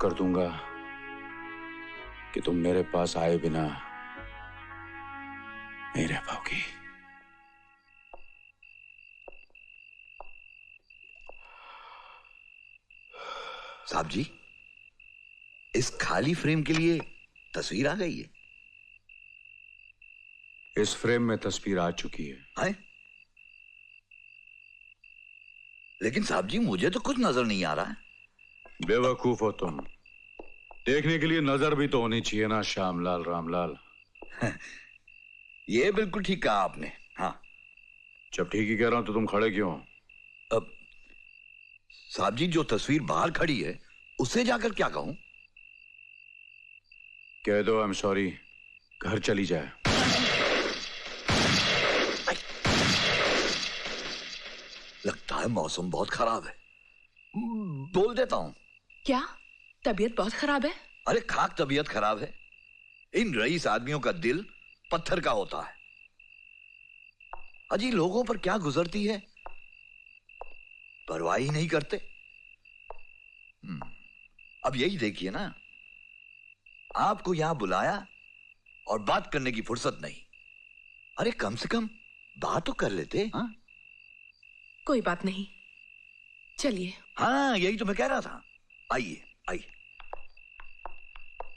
कर दूंगा कि तुम मेरे पास आए बिना नहीं रह पाओगी। साहब जी, इस खाली फ्रेम के लिए तस्वीर आ गई है। इस फ्रेम में तस्वीर आ चुकी है। लेकिन साहब जी, मुझे तो कुछ नजर नहीं आ रहा है। बेवकूफ हो तुम। देखने के लिए नजर भी तो होनी चाहिए ना श्यामलाल रामलाल। ये बिल्कुल ठीक कहा आपने। हाँ, जब ठीक ही कह रहा हूं तो तुम खड़े क्यों? अब साहब जी, जो तस्वीर बाहर खड़ी है उससे जाकर क्या कहूं? कह दो आई एम सॉरी, घर चली जाए। लगता है मौसम बहुत खराब है। बोल देता हूं। क्या तबीयत बहुत खराब है? अरे खाक तबीयत खराब है। इन रईस आदमियों का दिल पत्थर का होता है। अजी लोगों पर क्या गुजरती है, परवाह ही नहीं करते। अब यही देखिए ना, आपको यहां बुलाया और बात करने की फुर्सत नहीं। अरे कम से कम बात तो कर लेते। हाँ, कोई बात नहीं, चलिए। हाँ, यही तो मैं कह रहा था। आइए आइए।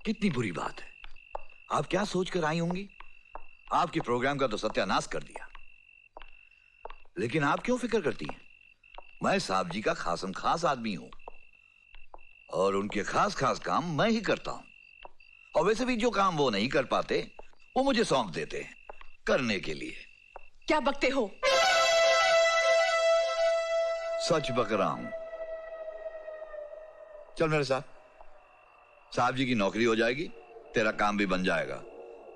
कितनी बुरी बात है। आप क्या सोचकर आई होंगी? आपके प्रोग्राम का तो सत्यानाश कर दिया। लेकिन आप क्यों फिक्र करती हैं? मैं साहब जी का खासम खास आदमी हूं और उनके खास खास काम मैं ही करता हूं। और वैसे भी जो काम वो नहीं कर पाते वो मुझे सौंप देते हैं करने के लिए। क्या बकते हो? सच बक रहा हूं। चल मेरे साथ, साहब जी की नौकरी हो जाएगी, तेरा काम भी बन जाएगा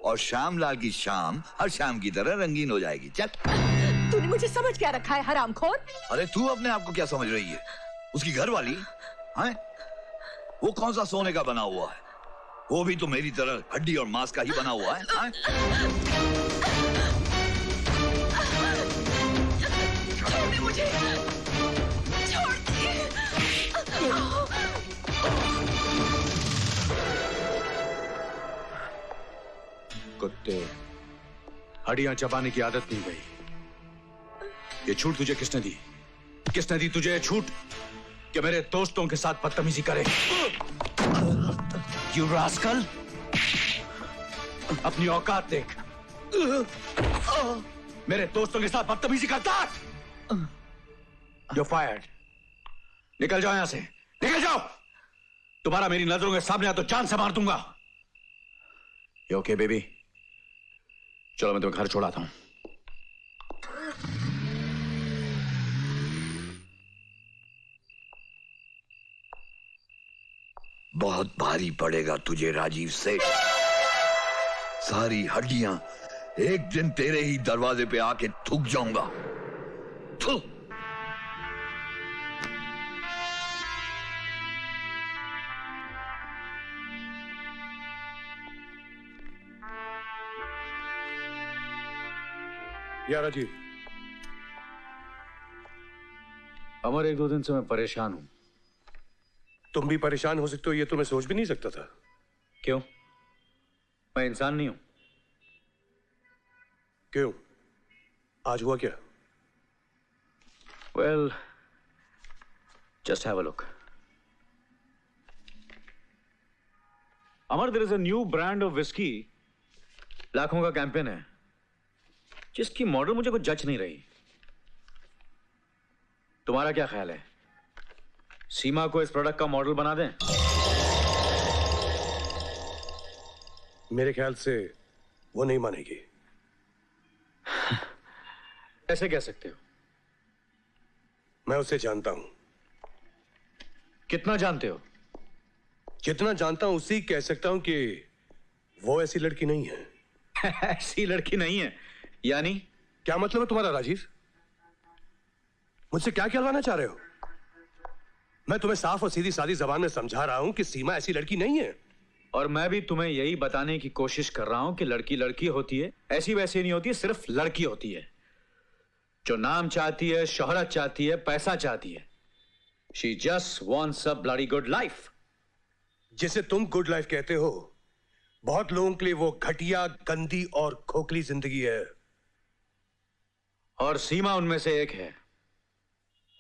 और श्यामलाल की शाम हर शाम की तरह रंगीन हो जाएगी। चल। तूने मुझे समझ क्या रखा है हरामखोर? अरे तू अपने आप को क्या समझ रही है? उसकी घरवाली हैं? वो कौन सा सोने का बना हुआ है? वो भी तो मेरी तरह हड्डी और मांस का ही बना हुआ है। छोड़ मुझे, छोड़। कुत्ते, हड्डियां चबाने की आदत नहीं गई। ये छूट तुझे किसने दी? किसने दी तुझे ये छूट कि मेरे दोस्तों के साथ बदतमीजी करे? You rascal! अपनी औकात देख। मेरे दोस्तों के साथ बदतमीजी करता है? You're fired. निकल जाओ यहां से, निकल जाओ। तुम्हारा मेरी नजरों के सामने आ तो जान से मार दूंगा। You okay, baby? चलो मैं तुम्हें घर छोड़ाता हूं। बहुत भारी पड़ेगा तुझे राजीव सेठ। सारी हड्डियां एक दिन तेरे ही दरवाजे पे आके थूक जाऊंगा। थू। या राजीव, अमर, एक दो दिन से मैं परेशान हूं। तुम भी परेशान हो सकते हो ये तो मैं सोच भी नहीं सकता था। क्यों? मैं इंसान नहीं हूं? क्यों? आज हुआ क्या? Well, just have a look. Amar, there is a new brand of whiskey. लाखों का कैंपेन है जिसकी मॉडल मुझे कुछ जच नहीं रही। तुम्हारा क्या ख्याल है? सीमा को इस प्रोडक्ट का मॉडल बना दें? मेरे ख्याल से वो नहीं मानेगी। ऐसे कह सकते हो? मैं उसे जानता हूं। कितना जानते हो? जितना जानता हूं उसी कह सकता हूं कि वो ऐसी लड़की नहीं है। ऐसी लड़की नहीं है यानी? क्या मतलब है तुम्हारा राजीव? मुझसे क्या कहलवाना चाह रहे हो? मैं तुम्हें साफ और सीधी सादी जबान में समझा रहा हूं कि सीमा ऐसी लड़की नहीं है। और मैं भी तुम्हें यही बताने की कोशिश कर रहा हूं कि लड़की लड़की होती है, ऐसी वैसी नहीं होती है, सिर्फ लड़की होती है जो नाम चाहती है, शोहरत चाहती है, पैसा चाहती है। She just wants a bloody good life. जिसे तुम गुड लाइफ कहते हो, बहुत लोगों के लिए वो घटिया, गंदी और खोखली जिंदगी है। और सीमा उनमें से एक है।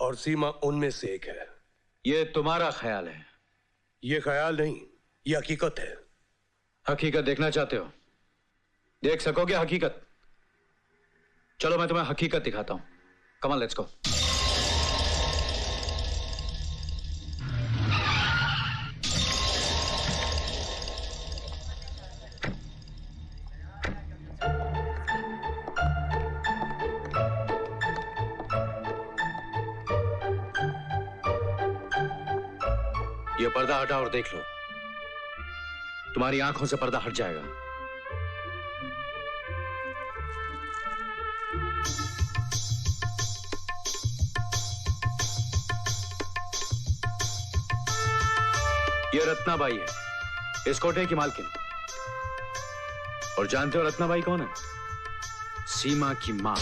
और सीमा उनमें से एक है। ये तुम्हारा ख्याल है। ये ख्याल नहीं, ये हकीकत है। हकीकत देखना चाहते हो? देख सकोगे हकीकत? चलो मैं तुम्हें हकीकत दिखाता हूं। Come on, let's go. ये पर्दा हटा और देख लो। तुम्हारी आंखों से पर्दा हट जाएगा। ये रत्नाबाई है, इस कोठे की मालकिन। और जानते हो रत्नाबाई कौन है? सीमा की मां।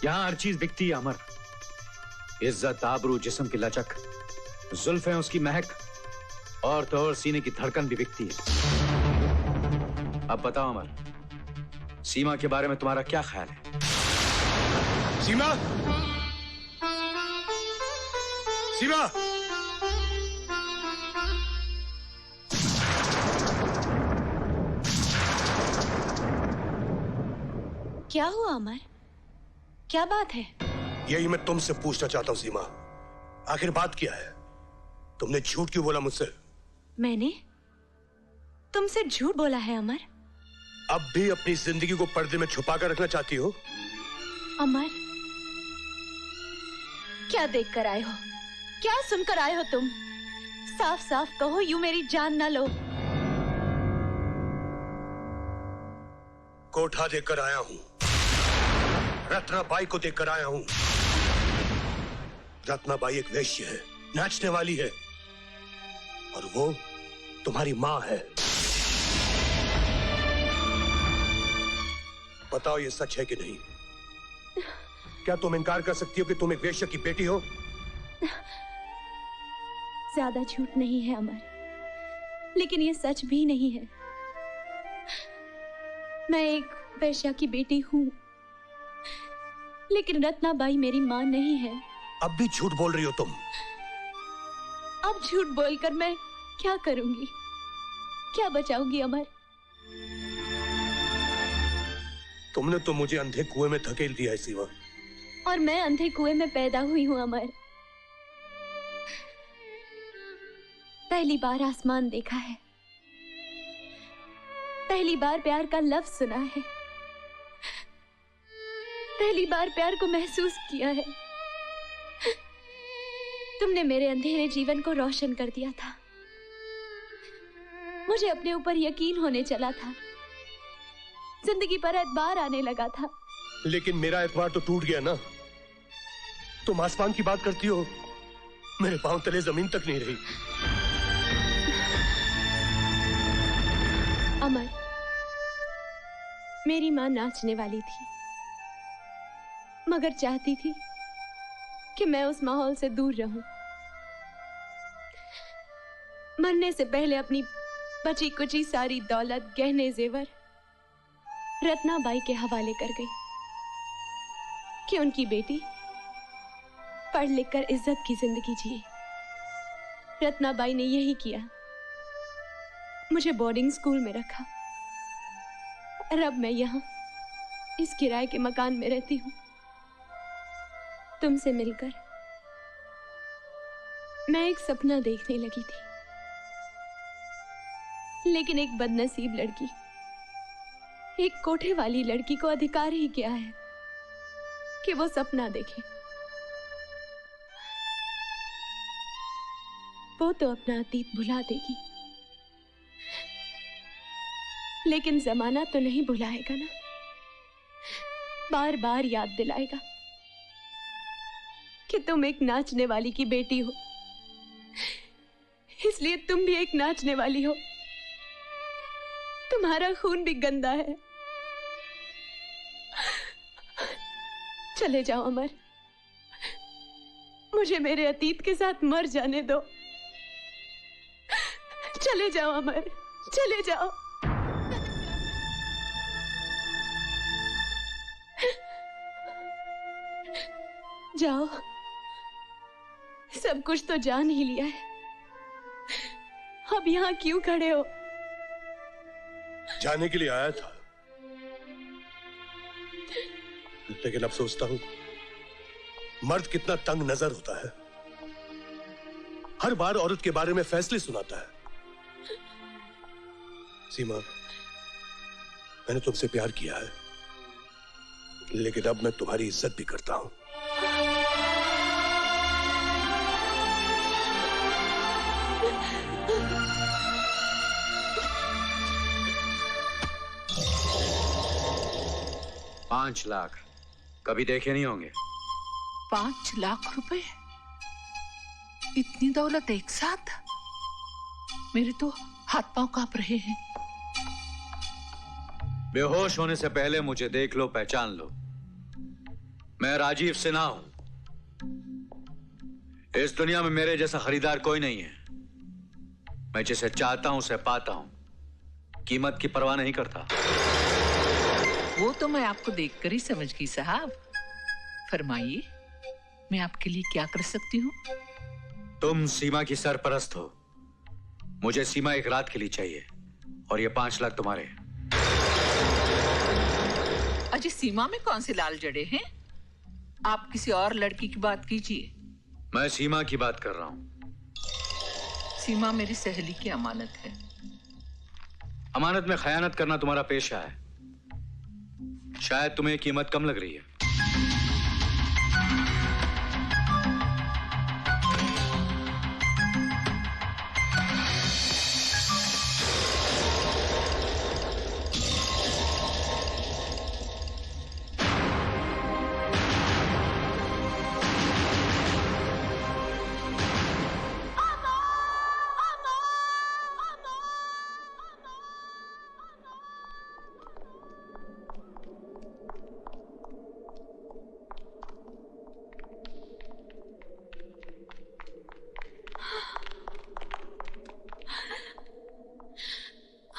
यहां हर चीज बिकती है अमर। इज्जत, आबरू, जिस्म की लचक, जुल्फें, उसकी महक, और तो और सीने की धड़कन भी बिकती है। अब बताओ अमर, सीमा के बारे में तुम्हारा क्या ख्याल है? सीमा, सीमा, क्या हुआ अमर? क्या बात है? यही मैं तुमसे पूछना चाहता हूं सीमा, आखिर बात क्या है? तुमने झूठ क्यों बोला मुझसे? मैंने तुमसे झूठ बोला है अमर? अब भी अपनी जिंदगी को पर्दे में छुपा कर रखना चाहती हो? अमर, क्या देख कर आए हो? क्या सुनकर आए हो तुम? साफ साफ कहो, यूं मेरी जान ना लो। कोठा देकर आया हूं, रत्नाबाई को देकर आया हूं। रत्नाबाई एक वेश्या है, नाचने वाली है, और वो तुम्हारी मां है। बताओ ये सच है कि नहीं? क्या तुम इनकार कर सकती हो कि तुम एक वेश्या की बेटी हो? ज्यादा झूठ नहीं है अमर, लेकिन ये सच भी नहीं है। मैं एक वेश्या की बेटी हूं, लेकिन रत्नाबाई मेरी मां नहीं है। अब भी झूठ बोल रही हो तुम। अब झूठ बोलकर मैं क्या करूंगी? क्या बचाऊंगी अमर? तुमने तो मुझे अंधे कुएं में धकेल दिया है सीमा। और मैं अंधे कुएं में पैदा हुई हूं अमर। पहली बार आसमान देखा है, पहली बार प्यार का लफ्ज सुना है, पहली बार प्यार को महसूस किया है। तुमने मेरे अंधेरे जीवन को रोशन कर दिया था। मुझे अपने ऊपर यकीन होने चला था, जिंदगी पर एतबार आने लगा था। लेकिन मेरा एतबार तो टूट गया ना। तुम आसमान की बात करती हो, मेरे पांव तले जमीन तक नहीं रही। अमर, मेरी मां नाचने वाली थी, मगर चाहती थी कि मैं उस माहौल से दूर रहूं। मरने से पहले अपनी बची कुची सारी दौलत, गहने, जेवर रत्नाबाई के हवाले कर गई कि उनकी बेटी पढ़ लिख कर इज्जत की जिंदगी जिए। रत्नाबाई ने यही किया, मुझे बोर्डिंग स्कूल में रखा, और अब मैं यहां इस किराए के मकान में रहती हूं। तुमसे मिलकर मैं एक सपना देखने लगी थी, लेकिन एक बदनसीब लड़की, एक कोठे वाली लड़की को अधिकार ही क्या है कि वो सपना देखे। वो तो अपना अतीत भुला देगी, लेकिन जमाना तो नहीं भुलाएगा ना, बार बार याद दिलाएगा कि तुम एक नाचने वाली की बेटी हो, इसलिए तुम भी एक नाचने वाली हो। तुम्हारा खून भी गंदा है। चले जाओ अमर, मुझे मेरे अतीत के साथ मर जाने दो। चले जाओ अमर, चले जाओ। जाओ, सब कुछ तो जान ही लिया है, अब यहां क्यों खड़े हो? जाने के लिए आया था, लेकिन अब सोचता हूं मर्द कितना तंग नजर होता है। हर बार औरत के बारे में फैसले सुनाता है। सीमा, मैंने तुमसे प्यार किया है, लेकिन अब मैं तुम्हारी इज्जत भी करता हूं। $5 लाख कभी देखे नहीं होंगे। 5 लाख रुपए? इतनी दौलत एक साथ? मेरे तो हाथ पांव कांप रहे हैं। बेहोश होने से पहले मुझे देख लो, पहचान लो। मैं राजीव सिन्हा हूं। इस दुनिया में मेरे जैसा खरीदार कोई नहीं है। मैं जिसे चाहता हूं उसे पाता हूं, कीमत की परवाह नहीं करता। वो तो मैं आपको देखकर ही समझ गई साहब। फरमाइए, मैं आपके लिए क्या कर सकती हूँ? तुम सीमा की सरपरस्त हो। मुझे सीमा एक रात के लिए चाहिए और ये 5 लाख तुम्हारे। अजय, सीमा में कौन से लाल जड़े हैं? आप किसी और लड़की की बात कीजिए। मैं सीमा की बात कर रहा हूं। सीमा मेरी सहेली की अमानत है। अमानत में खयानत करना तुम्हारा पेशा है। शायद तुम्हें कीमत कम लग रही है।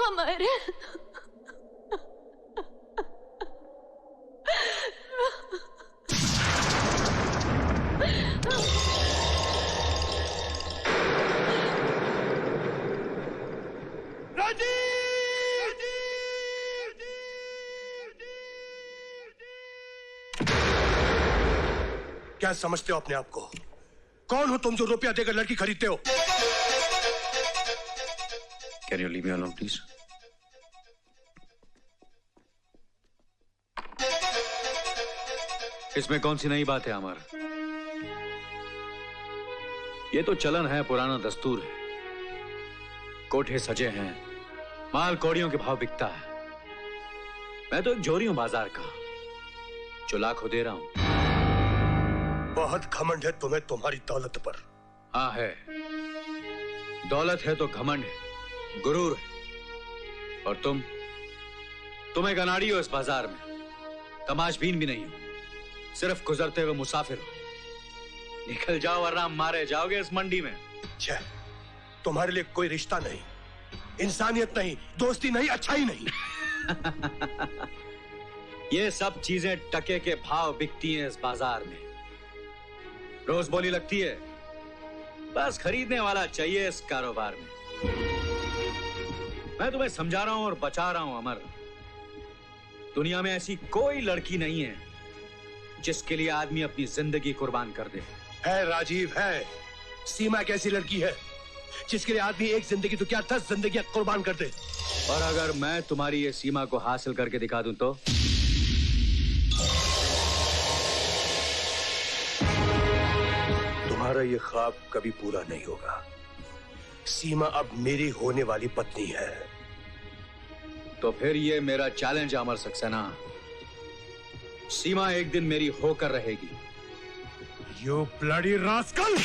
अमर, क्या समझते हो अपने आप को? कौन हो तुम जो रुपया देकर लड़की खरीदते हो? Can you leave me alone, please? इसमें कौन सी नई बात है अमर? ये तो चलन है, पुराना दस्तूर है। कोठे सजे हैं, माल कौड़ियों के भाव बिकता है। मैं तो एक झोरी हूं बाजार का, जो लाखों दे रहा हूं। बहुत घमंड है तुम्हें तुम्हारी दौलत पर। हाँ है, दौलत है तो घमंड है, गुरूर है। और तुम एक अनाड़ी हो इस बाजार में, तमाशबीन भी नहीं हो, सिर्फ गुजरते हुए मुसाफिर हो। निकल जाओ वरना मारे जाओगे इस मंडी में। छे, तुम्हारे लिए कोई रिश्ता नहीं, इंसानियत नहीं, दोस्ती नहीं, अच्छा ही नहीं। ये सब चीजें टके के भाव बिकती हैं इस बाजार में, रोज बोली लगती है। बस खरीदने वाला चाहिए इस कारोबार में। मैं तुम्हें समझा रहा हूं और बचा रहा हूं अमर। दुनिया में ऐसी कोई लड़की नहीं है जिसके लिए आदमी अपनी जिंदगी कुर्बान कर दे। है राजीव, है। सीमा एक ऐसी लड़की है जिसके लिए आदमी एक जिंदगी तो क्या 10 जिंदगियां कुर्बान कर दे। और अगर मैं तुम्हारी ये सीमा को हासिल करके दिखा दूं तो? तुम्हारा ये ख्वाब कभी पूरा नहीं होगा। सीमा अब मेरी होने वाली पत्नी है। तो फिर ये मेरा चैलेंज अमर सक्सेना। सीमा एक दिन मेरी होकर रहेगी। You bloody rascal!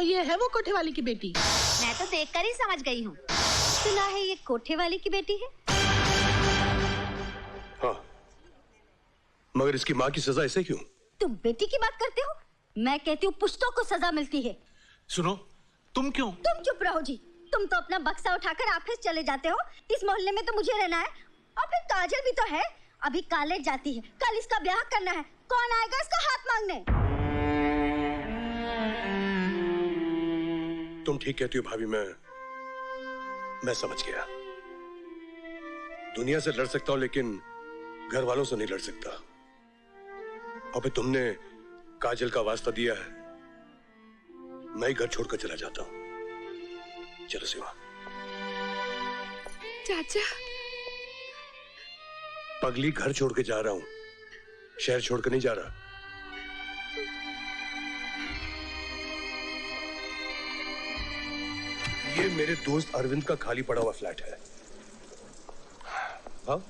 ये है वो कोठे वाली की बेटी। मैं तो देखकर ही समझ गई हूँ। सुना है ये कोठे वाली की बेटी है। हाँ, मगर इसकी माँ की सजा ऐसे क्यों? तुम बेटी की बात करते हो? मैं कहती हूँ पुश्तों को सजा मिलती है। सुनो, तुम क्यों? तुम चुप रहो जी। तुम तो अपना बक्सा उठाकर ऑफिस चले जाते हो। इस मोहल्ले में तो मुझे रहना है। और फिर काजल भी तो है, अभी कॉलेज जाती है, कल इसका ब्याह करना है। कौन आएगा इसका हाथ मांगने? तुम ठीक कहती हो भाभी, मैं समझ गया। दुनिया से लड़ सकता हूं लेकिन घर वालों से नहीं लड़ सकता। और फिर तुमने काजल का वास्ता दिया है, मैं ही घर छोड़कर चला जाता हूं। चलो सीमा। चाचा, पगली, घर छोड़ के जा रहा हूं, शहर छोड़कर नहीं जा रहा। ये मेरे दोस्त अरविंद का खाली पड़ा हुआ फ्लैट है। हाँ?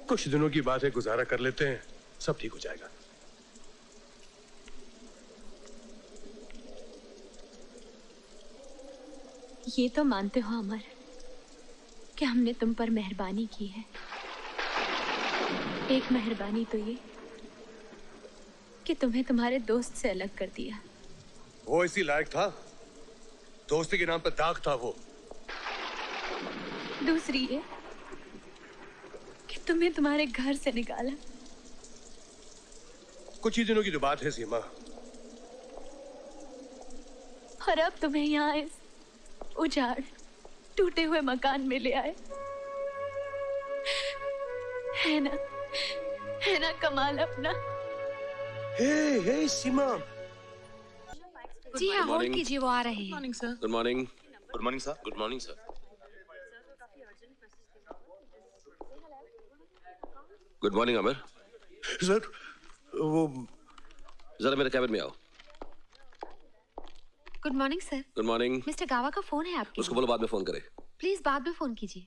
कुछ दिनों की बात है, गुजारा कर लेते हैं, सब ठीक हो जाएगा। ये तो मानते हो अमर कि हमने तुम पर मेहरबानी की है। एक मेहरबानी तो ये कि तुम्हें तुम्हारे दोस्त से अलग कर दिया। वो इसी लायक था? दोस्ती के नाम पर दाग था वो। दूसरी ये कि तुम्हें तुम्हारे घर से निकाला। कुछ ही दिनों की तो बात है सीमा। और अब तुम्हें यहाँ इस उजाड़ टूटे हुए मकान में ले आए। है ना कमाल अपना। हे सीमा। जी हाँ, होल्ड कीजिए, वो आ रहे हैं। Morning sir. Good morning. Good morning sir. Good morning sir. Good morning Amar. Sir, वो जरा मेरे कैबिन में आओ। Good morning sir. Good morning. Mister Gava का फोन है आपके। उसको बोलो बाद में फोन करे। प्लीज बाद में फोन कीजिए।